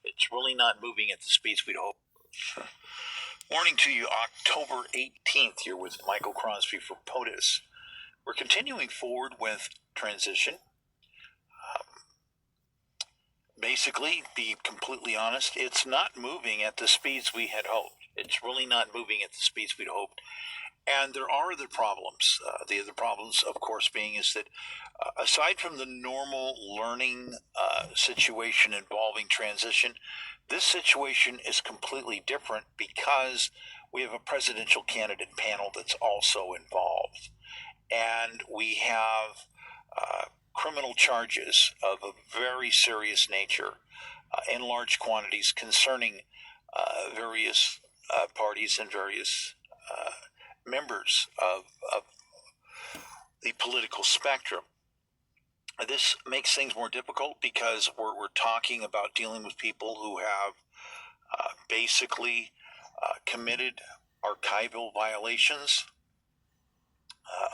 It's really not moving at the speeds we'd hope. Morning to you, October 18th, here with Michael Crosby for POTUS. We're continuing forward with transition. Basically, be completely honest, it's not moving at the speeds we had hoped. It's really not moving at the speeds we'd hoped. And there are other problems. The other problems, of course, being is that aside from the normal learning situation involving transition, this situation is completely different because we have a presidential candidate panel that's also involved. And we have criminal charges of a very serious nature in large quantities concerning various parties and various members of the political spectrum. This makes things more difficult because we're talking about dealing with people who have basically committed archival violations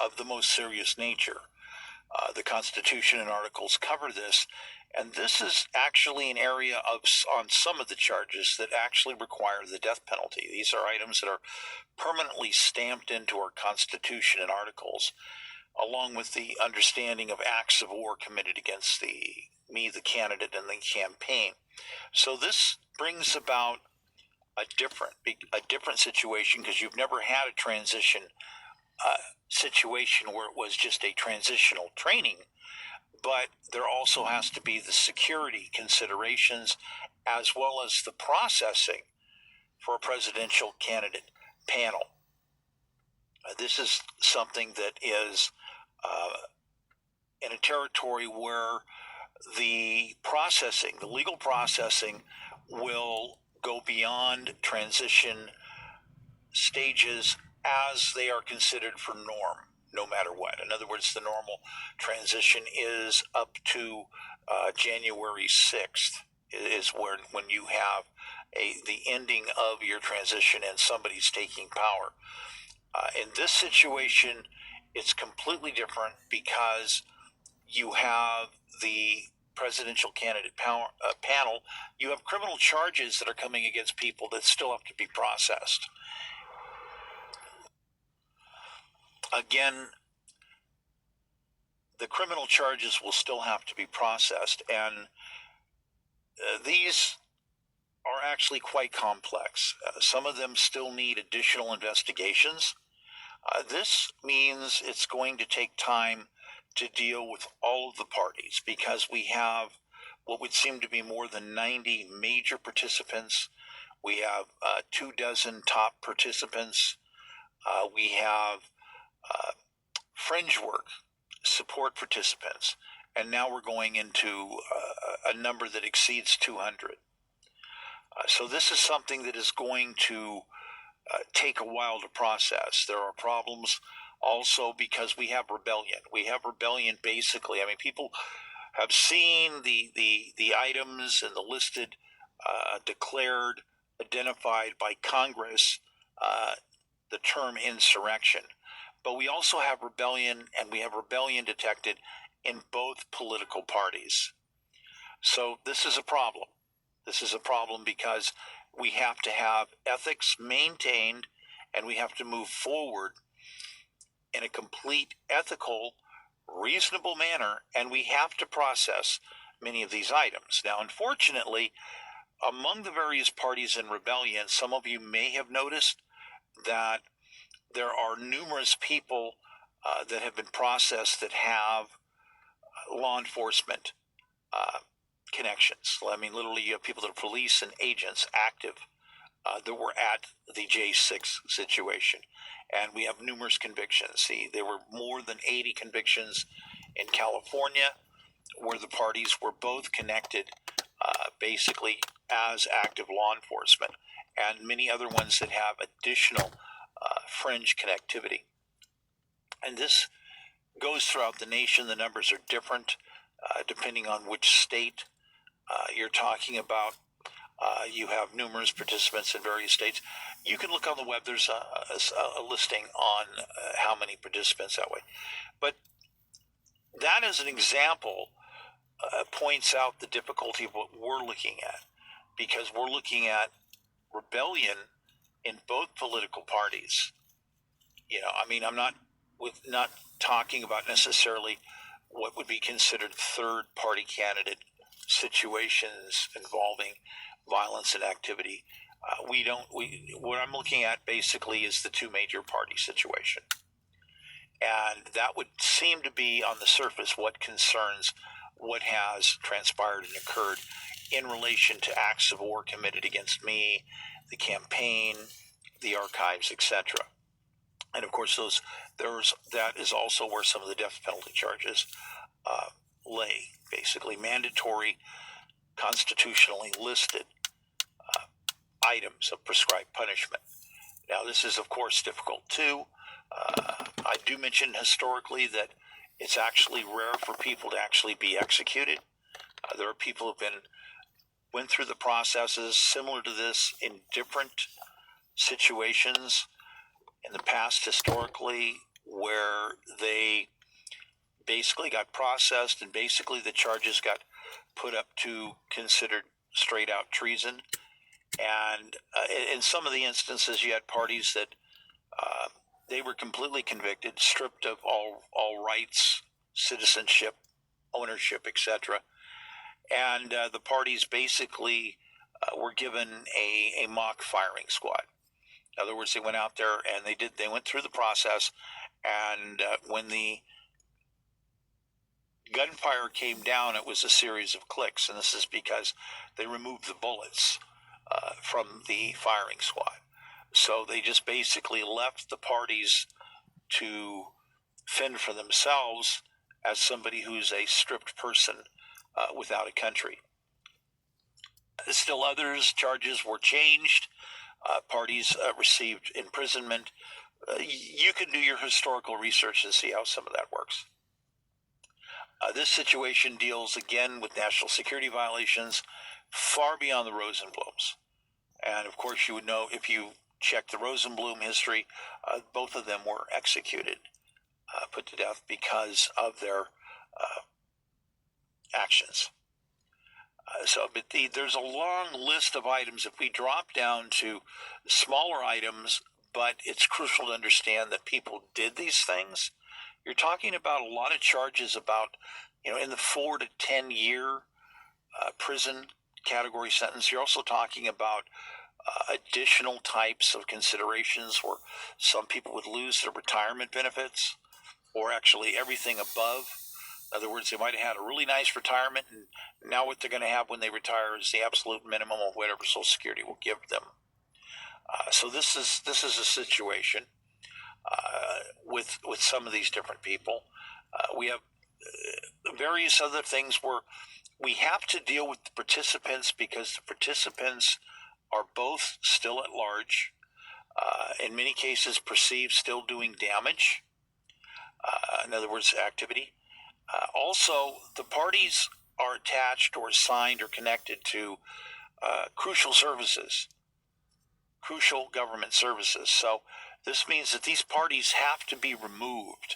of the most serious nature. The Constitution and Articles cover this, and this is actually an area on some of the charges that actually require the death penalty. These are items that are permanently stamped into our Constitution and Articles, along with the understanding of acts of war committed against me, the candidate, and the campaign. So this brings about a different situation because you've never had a transition situation where it was just a transitional training, but there also has to be the security considerations as well as the processing for a presidential candidate panel. This is something that is in a territory where the legal processing will go beyond transition stages as they are considered for norm, no matter what. In other words, the normal transition is up to January 6th is when you have the ending of your transition and somebody's taking power. In this situation, it's completely different because you have the presidential candidate panel. You have criminal charges that are coming against people that still have to be processed. Again, the criminal charges will still have to be processed, and these are actually quite complex. Some of them still need additional investigations. This means it's going to take time to deal with all of the parties because we have what would seem to be more than 90 major participants. We have 24 top participants. We have fringe work support participants, and now we're going into a number that exceeds 200. So this is something that is going to take a while to process. There are problems also because we have rebellion. We have rebellion basically. I mean, people have seen the items and the listed, declared, identified by Congress, the term insurrection. But we also have rebellion, and we have rebellion detected in both political parties. So this is a problem. This is a problem because we have to have ethics maintained, and we have to move forward in a complete ethical, reasonable manner, and we have to process many of these items. Now, unfortunately, among the various parties in rebellion, some of you may have noticed that there are numerous people that have been processed that have law enforcement connections. I mean, literally, you have people that are police and agents active that were at the J6 situation. And we have numerous convictions. See, there were more than 80 convictions in California where the parties were both connected basically as active law enforcement, and many other ones that have additional fringe connectivity. And this goes throughout the nation. The numbers are different depending on which state you're talking about. You have numerous participants in various states. You can look on the web. There's a listing on how many participants that way. But that as an example points out the difficulty of what we're looking at. because we're looking at rebellion in both political parties. I mean, I'm not talking about necessarily what would be considered third party candidate situations involving violence and activity. What I'm looking at basically is the two major party situation. And that would seem to be on the surface what concerns what has transpired and occurred in relation to acts of war committed against me, the campaign, the archives, etc. And of course, that is also where some of the death penalty charges lay, basically mandatory, constitutionally listed items of prescribed punishment. Now, this is, of course, difficult too. I do mention historically that it's actually rare for people to actually be executed. There are people who've went through the processes similar to this in different situations in the past historically, where they basically got processed and basically the charges got put up to considered straight out treason. And in some of the instances, you had parties that they were completely convicted, stripped of all rights, citizenship, ownership, etc. And the parties basically were given a mock firing squad. In other words, they went out there and they went through the process, and when the gunfire came down, it was a series of clicks, and this is because they removed the bullets from the firing squad. So they just basically left the parties to fend for themselves as somebody who's a stripped person without a country. Still others, charges were changed. Parties received imprisonment. You can do your historical research and see how some of that works. This situation deals again with national security violations far beyond the Rosenblums. And of course, you would know if you check the Rosenblum history, both of them were executed, put to death because of their actions. But there's a long list of items. If we drop down to smaller items, but it's crucial to understand that people did these things. You're talking about a lot of charges about, in the 4 to 10 year prison category sentence. You're also talking about additional types of considerations where some people would lose their retirement benefits, or actually everything above. In other words, they might have had a really nice retirement, and now what they're going to have when they retire is the absolute minimum of whatever Social Security will give them. So this is a situation with some of these different people. We have various other things where we have to deal with the participants, because the participants are both still at large, in many cases perceived still doing damage, in other words, activity. Also, the parties are attached or assigned or connected to crucial services, crucial government services. So this means that these parties have to be removed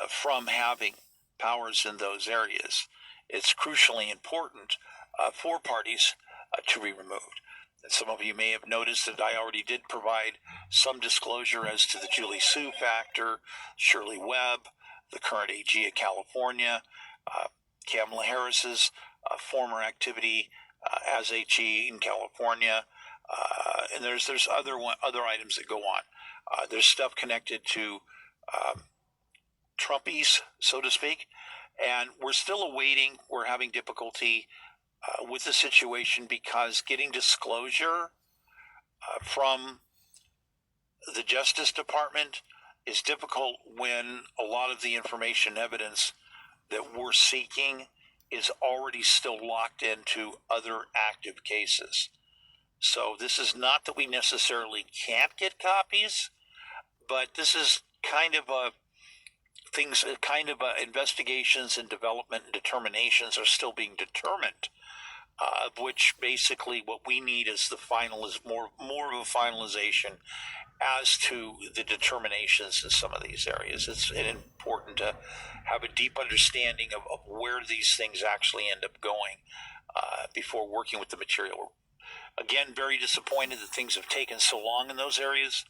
from having powers in those areas. It's crucially important for parties to be removed. And some of you may have noticed that I already did provide some disclosure as to the Julie Su factor, Shirley Webb, the current AG of California, Kamala Harris's former activity as AG in California, and there's other items that go on. There's stuff connected to Trumpies, so to speak, and we're still awaiting. We're having difficulty with the situation because getting disclosure from the Justice Department is difficult when a lot of the information evidence that we're seeking is already still locked into other active cases. So this is not that we necessarily can't get copies, but this is kind of investigations and development and determinations are still being determined, of which basically what we need is more of a finalization as to the determinations in some of these areas. It's important to have a deep understanding of where these things actually end up going before working with the material. Again, very disappointed that things have taken so long in those areas.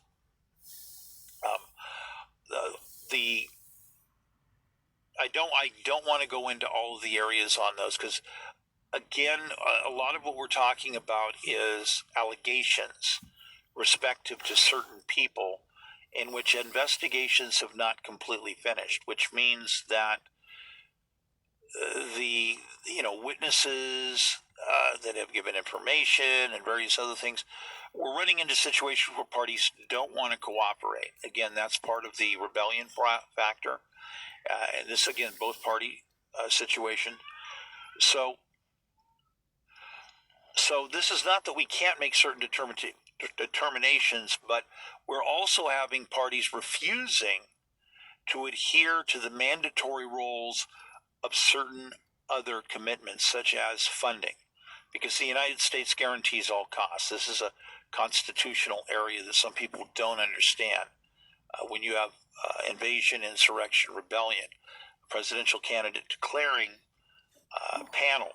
I don't want to go into all of the areas on those because, again, a lot of what we're talking about is allegations respective to certain people in which investigations have not completely finished, which means that the witnesses that have given information and various other things, we're running into situations where parties don't want to cooperate. Again, that's part of the rebellion factor, and this again both party situation. So this is not that we can't make certain determinations, but we're also having parties refusing to adhere to the mandatory roles of certain other commitments, such as funding, because the United States guarantees all costs. This is a constitutional area that some people don't understand. When you have invasion, insurrection, rebellion, presidential candidate declaring panel,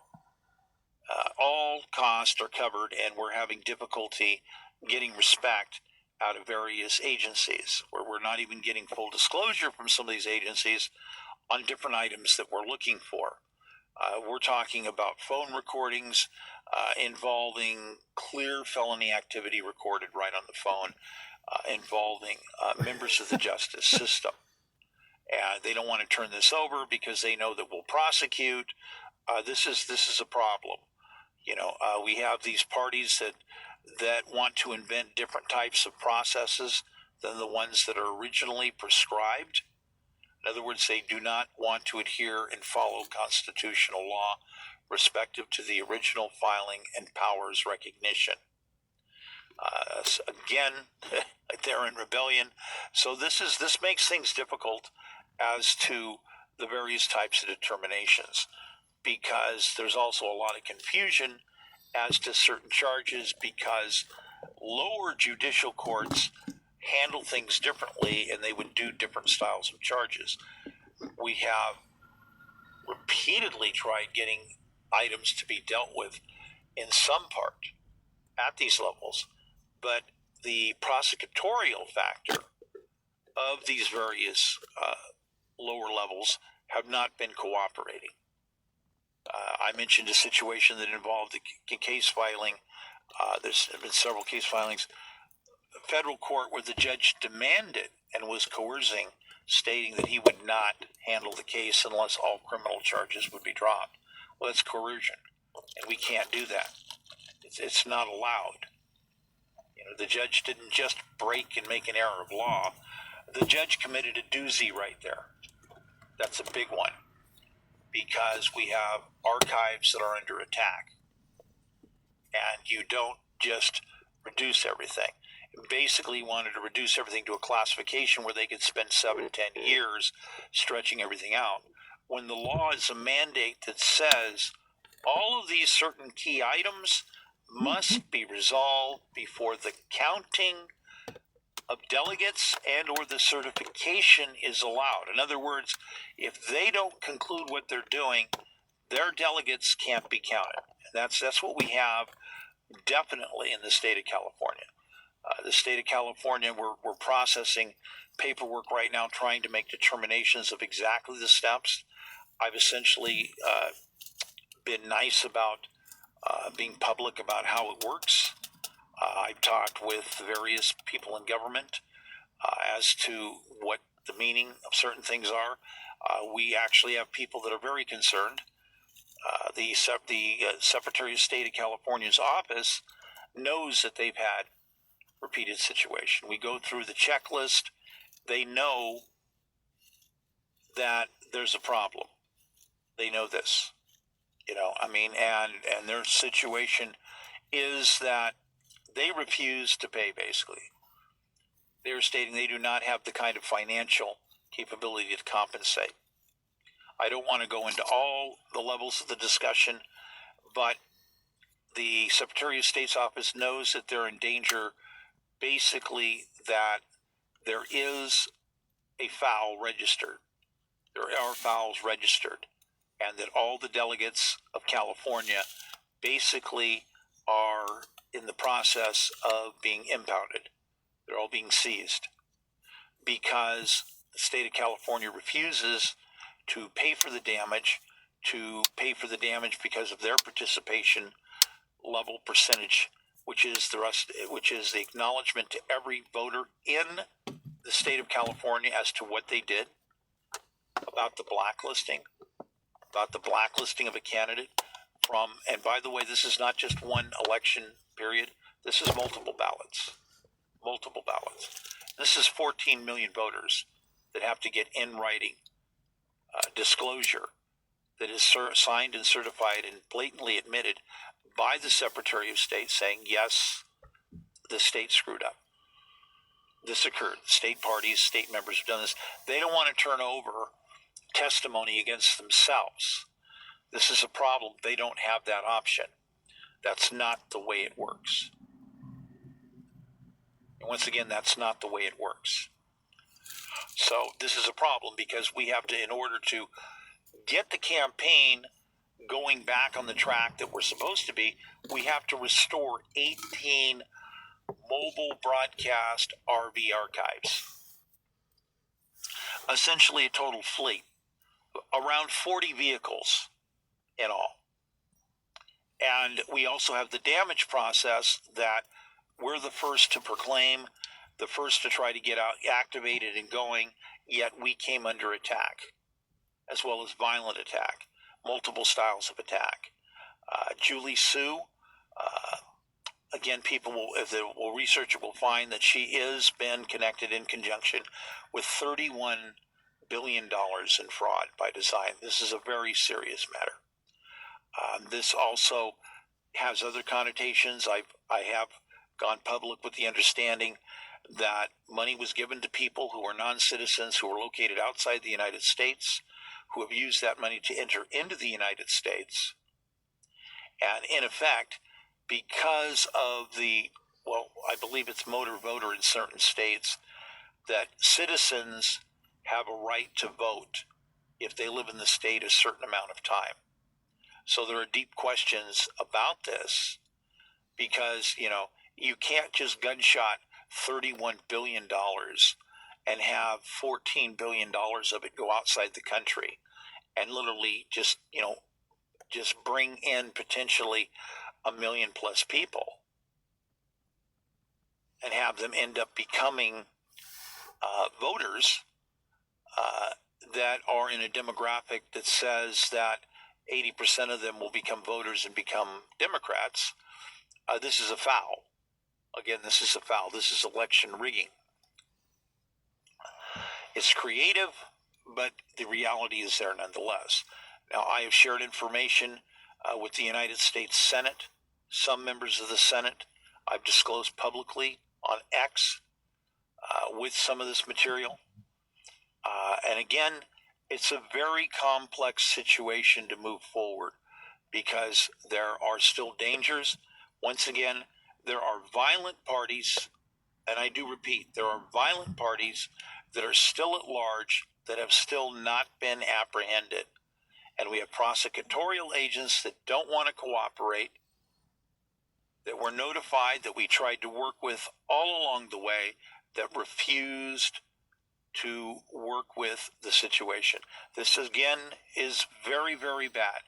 all costs are covered, and we're having difficulty getting respect out of various agencies, where we're not even getting full disclosure from some of these agencies on different items that we're looking for. We're talking about phone recordings involving clear felony activity recorded right on the phone, involving members of the justice system. And they don't want to turn this over because they know that we'll prosecute. This is a problem. We have these parties that want to invent different types of processes than the ones that are originally prescribed. In other words, they do not want to adhere and follow constitutional law respective to the original filing and powers recognition. Again, they're in rebellion. So this makes things difficult as to the various types of determinations, because there's also a lot of confusion as to certain charges, because lower judicial courts handle things differently and they would do different styles of charges. We have repeatedly tried getting items to be dealt with in some part at these levels, but the prosecutorial factor of these various lower levels have not been cooperating. I mentioned a situation that involved a case filing. There's been several case filings. Federal court where the judge demanded and was coercing, stating that he would not handle the case unless all criminal charges would be dropped. Well, that's coercion, and we can't do that. It's not allowed. The judge didn't just break and make an error of law. The judge committed a doozy right there. That's a big one, because we have archives that are under attack, and you don't just reduce everything. Basically wanted to reduce everything to a classification where they could spend 7-10 years stretching everything out, when the law is a mandate that says all of these certain key items must be resolved before the counting of delegates and or the certification is allowed. In other words, if they don't conclude what they're doing, their delegates can't be counted. That's what we have definitely in the state of California. The state of California, we're processing paperwork right now, trying to make determinations of exactly the steps. I've essentially been nice about being public about how it works. I've talked with various people in government as to what the meaning of certain things are. We actually have people that are very concerned. The Secretary of State of California's office knows that they've had repeated situation. We go through the checklist. They know that there's a problem. They know this, and their situation is that they refuse to pay, basically. They're stating they do not have the kind of financial capability to compensate. I don't want to go into all the levels of the discussion, but the Secretary of State's office knows that they're in danger, basically, that there is a foul registered. There are fouls registered, and that all the delegates of California basically are in the process of being impounded. They're all being seized because the state of California refuses to pay for the damage, because of their participation level percentage, which is the acknowledgement to every voter in the state of California as to what they did about the blacklisting of a candidate from, and by the way, this is not just one election period. This is multiple ballots. This is 14 million voters that have to get in writing disclosure that is signed and certified and blatantly admitted by the Secretary of State saying, yes, the state screwed up. This occurred. State parties, state members have done this. They don't want to turn over testimony against themselves. This is a problem. They don't have that option. That's not the way it works. And once again, that's not the way it works. So this is a problem because we have to, in order to get the campaign going back on the track that we're supposed to be, we have to restore 18 mobile broadcast RV archives. Essentially a total fleet. Around 40 vehicles in all. And we also have the damage process that we're the first to proclaim, the first to try to get out activated and going, yet we came under attack, as well as violent attack, multiple styles of attack. Julie Su, again, people will, if they will research it, will find that she has been connected in conjunction with $31 billion in fraud by design. This is a very serious matter. This also has other connotations. I have gone public with the understanding that money was given to people who are non-citizens who are located outside the United States, who have used that money to enter into the United States. And in effect, because of I believe it's motor voter in certain states, that citizens have a right to vote if they live in the state a certain amount of time. So there are deep questions about this because, you can't just gunshot $31 billion and have $14 billion of it go outside the country and literally just bring in potentially 1 million plus people and have them end up becoming voters that are in a demographic that says that 80% of them will become voters and become Democrats. This is a foul. Again, this is a foul. This is election rigging. It's creative, but the reality is there nonetheless. Now, I have shared information with the United States Senate, some members of the Senate. I've disclosed publicly on X with some of this material. And again, it's a very complex situation to move forward because there are still dangers. Once again, there are violent parties, and I do repeat, there are violent parties that are still at large that have still not been apprehended. And we have prosecutorial agents that don't want to cooperate, that were notified, that we tried to work with all along the way, that refused to work with the situation. This, again, is very, very bad.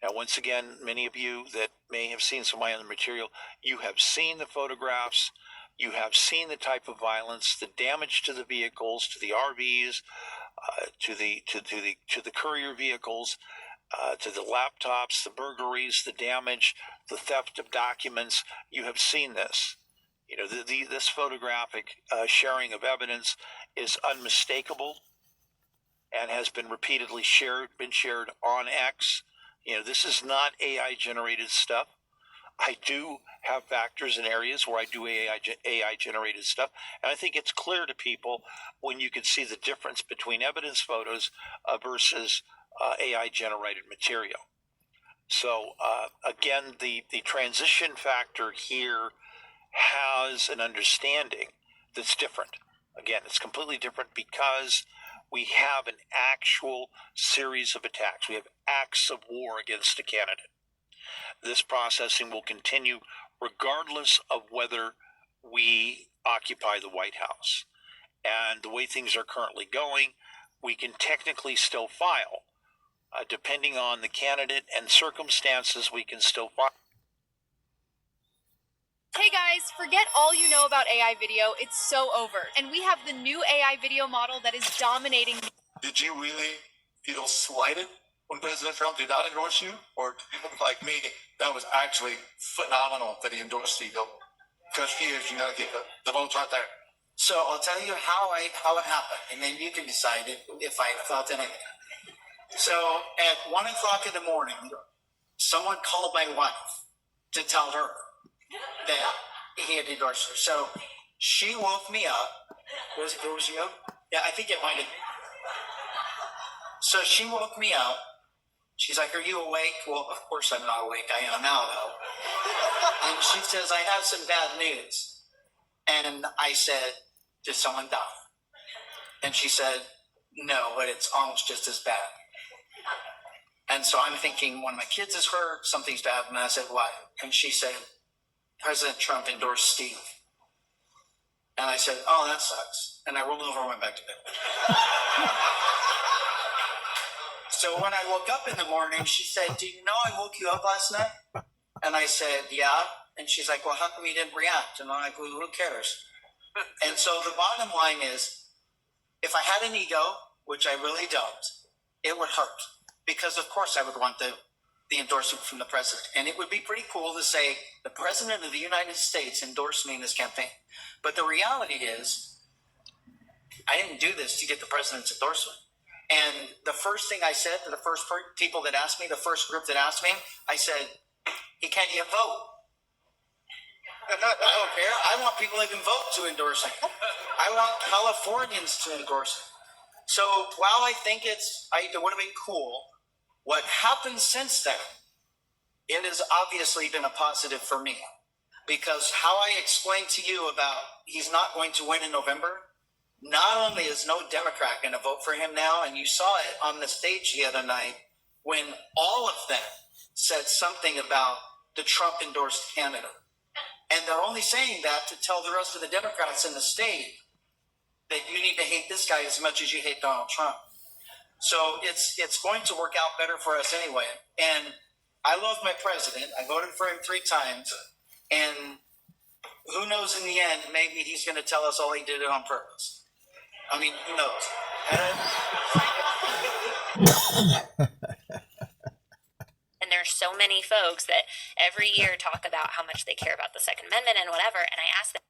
Now, once again, many of you that may have seen some of my other material, you have seen the photographs, you have seen the type of violence, the damage to the vehicles, to the RVs, to the courier vehicles, to the laptops, the burglaries, the damage, the theft of documents. You have seen this. This photographic sharing of evidence is unmistakable and has been repeatedly shared on X. This is not AI generated stuff. I do have factors in areas where I do AI generated stuff, and I think it's clear to people when you can see the difference between evidence photos versus AI generated material. So again, the transition factor here has an understanding that's different. Again, it's completely different because we have an actual series of attacks. We have acts of war against a candidate. This processing will continue regardless of whether we occupy the White House. And the way things are currently going, we can technically still file. Depending on the candidate and circumstances, we can still file. Hey guys, forget all you know about AI video. It's so over. And we have the new AI video model that is dominating. Did you really feel slighted when President Trump did not endorse you? Or do people like me, that was actually phenomenal that he endorsed you? Because he is, you got to get the votes right there. So I'll tell you how it happened, and then you can decide if I felt anything. So at 1 o'clock in the morning, someone called my wife to tell her that he had endorsed her. So she woke me up. Was you? Yeah, I think it might have. So she woke me up. She's like, "Are you awake?" Well, of course I'm not awake. I am now, though. And she says, "I have some bad news." And I said, "Did someone die?" And she said, "No, but it's almost just as bad." And so I'm thinking one of my kids is hurt, something's bad. And I said, "What?" And she said, "President Trump endorsed Steve." And I said, "Oh, that sucks." And I rolled over and went back to bed. So when I woke up in the morning, she said, "Do you know I woke you up last night?" And I said, "Yeah." And she's like, "Well, how come you didn't react?" And I'm like, "Well, who cares?" And so the bottom line is, if I had an ego, which I really don't, it would hurt. Because of course I would want the endorsement from the president. And it would be pretty cool to say, the president of the United States endorsed me in this campaign. But the reality is, I didn't do this to get the president's endorsement. And the first thing I said to the first people that asked me, the first group that asked me, I said, "He can't get a vote." I don't care. I want people that can vote to endorse him. I want Californians to endorse him. So while I think it would have been cool, what happened since then, it has obviously been a positive for me. Because how I explained to you about he's not going to win in November, not only is no Democrat going to vote for him now, and you saw it on the stage the other night when all of them said something about the Trump-endorsed candidate. And they're only saying that to tell the rest of the Democrats in the state that you need to hate this guy as much as you hate Donald Trump. So it's going to work out better for us anyway. And I love my president. I voted for him 3 times. And who knows in the end, maybe he's going to tell us all he did it on purpose. I mean, who knows? And there's so many folks that every year talk about how much they care about the Second Amendment and whatever. And I ask them,